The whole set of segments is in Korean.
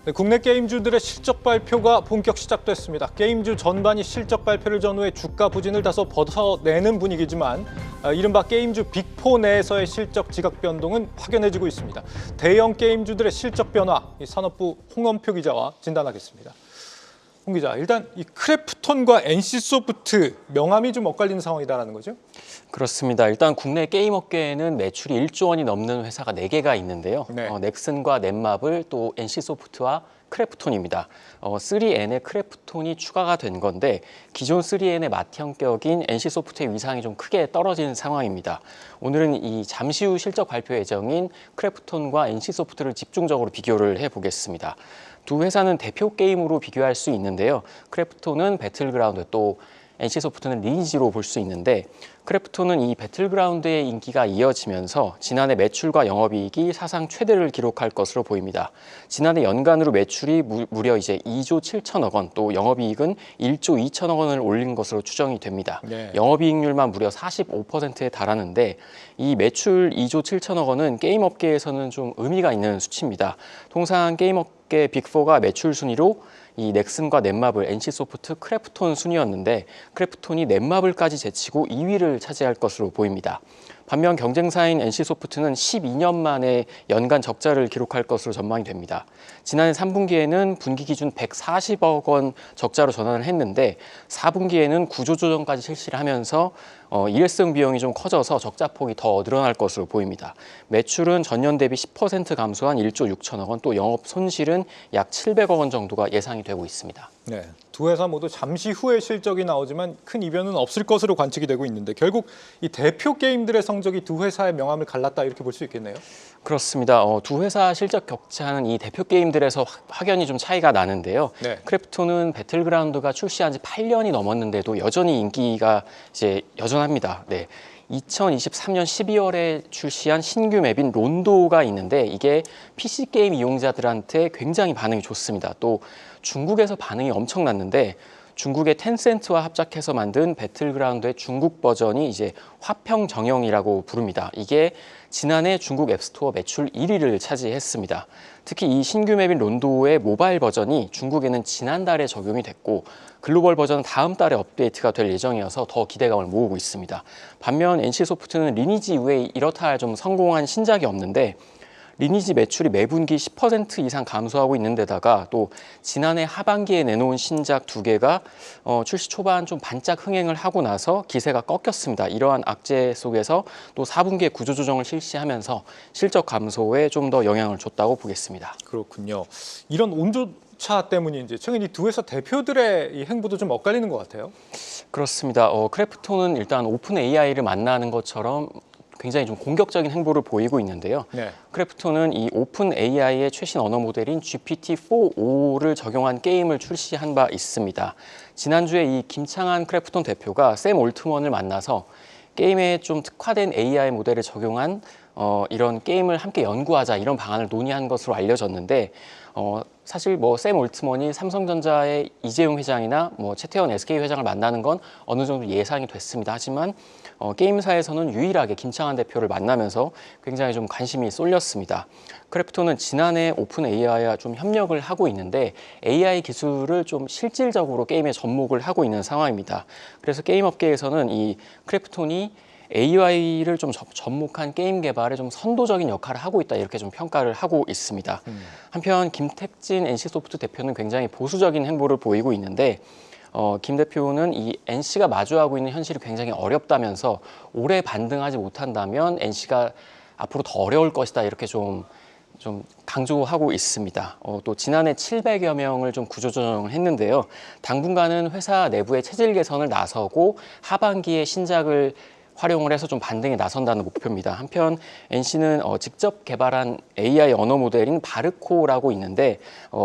네, 국내 게임주들의 실적 발표가 본격 시작됐습니다. 게임주 전반이 실적 발표를 전후해 주가 부진을 다소 벗어내는 분위기지만 이른바 게임주 빅4 내에서의 실적 지각 변동은 확연해지고 있습니다. 대형 게임주들의 실적 변화, 산업부 홍엄표 기자와 진단하겠습니다. 홍 기자, 일단 이 크래프톤과 NC소프트 명암이 좀 엇갈리는 상황이다라는 거죠? 그렇습니다. 일단 국내 게임 업계에는 매출이 1조 원이 넘는 회사가 4개가 있는데요. 네. 넥슨과 넷마블, 또 NC소프트와 크래프톤입니다. 3N의 크래프톤이 추가가 된 건데 기존 3N의 맏형격인 NC소프트의 위상이 좀 크게 떨어진 상황입니다. 오늘은 이 잠시 후 실적 발표 예정인 크래프톤과 NC소프트를 집중적으로 비교를 해보겠습니다. 두 회사는 대표 게임으로 비교할 수 있는데요. 크래프톤은 배틀그라운드, 또 NC소프트는 리니지로 볼 수 있는데 크래프톤은 이 배틀그라운드의 인기가 이어지면서 지난해 매출과 영업이익이 사상 최대를 기록할 것으로 보입니다. 지난해 연간으로 매출이 무려 이제 2조 7천억 원, 또 영업이익은 1조 2천억 원을 올린 것으로 추정이 됩니다. 네. 영업이익률만 무려 45%에 달하는데 이 매출 2조 7천억 원은 게임 업계에서는 좀 의미가 있는 수치입니다. 통상 게임 업계 빅4가 매출 순위로 이 넥슨과 넷마블, NC소프트, 크래프톤 순이었는데 크래프톤이 넷마블까지 제치고 2위를 차지할 것으로 보입니다. 반면 경쟁사인 NC소프트는 12년 만에 연간 적자를 기록할 것으로 전망이 됩니다. 지난해 3분기에는 분기 기준 140억 원 적자로 전환을 했는데 4분기에는 구조조정까지 실시를 하면서 일회성 비용이 좀 커져서 적자폭이 더 늘어날 것으로 보입니다. 매출은 전년 대비 10% 감소한 1조 6천억 원, 또 영업 손실은 약 700억 원 정도가 예상이 되고 있습니다. 네, 두 회사 모두 잠시 후에 실적이 나오지만 큰 이변은 없을 것으로 관측이 되고 있는데 결국 이 대표 게임들의 성적이 두 회사의 명암을 갈랐다 이렇게 볼 수 있겠네요. 그렇습니다. 두 회사 실적 격차는 이 대표 게임들에서 확연히 좀 차이가 나는데요. 네. 크래프톤은 배틀그라운드가 출시한 지 8년이 넘었는데도 여전히 인기가 이제 여전합니다. 네. 2023년 12월에 출시한 신규 맵인 론도가 있는데 이게 PC 게임 이용자들한테 굉장히 반응이 좋습니다. 또 중국에서 반응이 엄청났는데 중국의 텐센트와 합작해서 만든 배틀그라운드의 중국 버전이 이제 화평정영이라고 부릅니다. 이게 지난해 중국 앱스토어 매출 1위를 차지했습니다. 특히 이 신규 맵인 론도의 모바일 버전이 중국에는 지난달에 적용이 됐고 글로벌 버전은 다음 달에 업데이트가 될 예정이어서 더 기대감을 모으고 있습니다. 반면 NC소프트는 리니지 이후에 이렇다 할 좀 성공한 신작이 없는데 리니지 매출이 매분기 10% 이상 감소하고 있는 데다가 또 지난해 하반기에 내놓은 신작 2개가 출시 초반 좀 반짝 흥행을 하고 나서 기세가 꺾였습니다. 이러한 악재 속에서 또 4분기에 구조조정을 실시하면서 실적 감소에 좀 더 영향을 줬다고 보겠습니다. 그렇군요. 이런 온도차 때문인지 최근 이 두 회사 대표들의 이 행보도 좀 엇갈리는 것 같아요. 그렇습니다. 크래프톤은 일단 오픈 AI를 만나는 것처럼 굉장히 좀 공격적인 행보를 보이고 있는데요. 네. 크래프톤은 이 오픈 AI의 최신 언어 모델인 GPT-4.5를 적용한 게임을 출시한 바 있습니다. 지난주에 이 김창한 크래프톤 대표가 샘 올트먼을 만나서 게임에 좀 특화된 AI 모델을 적용한 이런 게임을 함께 연구하자 이런 방안을 논의한 것으로 알려졌는데 사실 뭐 샘 올트먼이 삼성전자의 이재용 회장이나 뭐 최태원 SK 회장을 만나는 건 어느 정도 예상이 됐습니다. 하지만 게임사에서는 유일하게 김창한 대표를 만나면서 굉장히 좀 관심이 쏠렸습니다. 크래프톤은 지난해 오픈 AI와 좀 협력을 하고 있는데 AI 기술을 좀 실질적으로 게임에 접목을 하고 있는 상황입니다. 그래서 게임 업계에서는 이 크래프톤이 AI를 좀 접목한 게임 개발에 좀 선도적인 역할을 하고 있다 이렇게 좀 평가를 하고 있습니다. 한편 김택진 NC소프트 대표는 굉장히 보수적인 행보를 보이고 있는데 김 대표는 이 NC가 마주하고 있는 현실이 굉장히 어렵다면서 오래 반등하지 못한다면 NC가 앞으로 더 어려울 것이다 이렇게 좀 강조하고 있습니다. 또 지난해 700여 명을 좀 구조조정을 했는데요. 당분간은 회사 내부의 체질 개선을 나서고 하반기에 신작을 활용을 해서 좀 반등에 나선다는 목표입니다. 한편 NC는 직접 개발한 AI 언어 모델인 바르코라고 있는데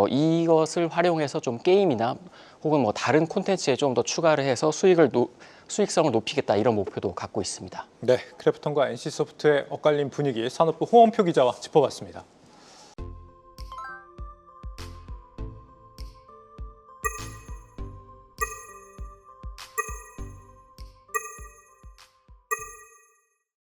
이것을 활용해서 좀 게임이나 혹은 뭐 다른 콘텐츠에 좀 더 추가를 해서 수익성을 높이겠다 이런 목표도 갖고 있습니다. 네, 크래프톤과 NC소프트의 엇갈린 분위기 산업부 홍엄표 기자와 짚어봤습니다.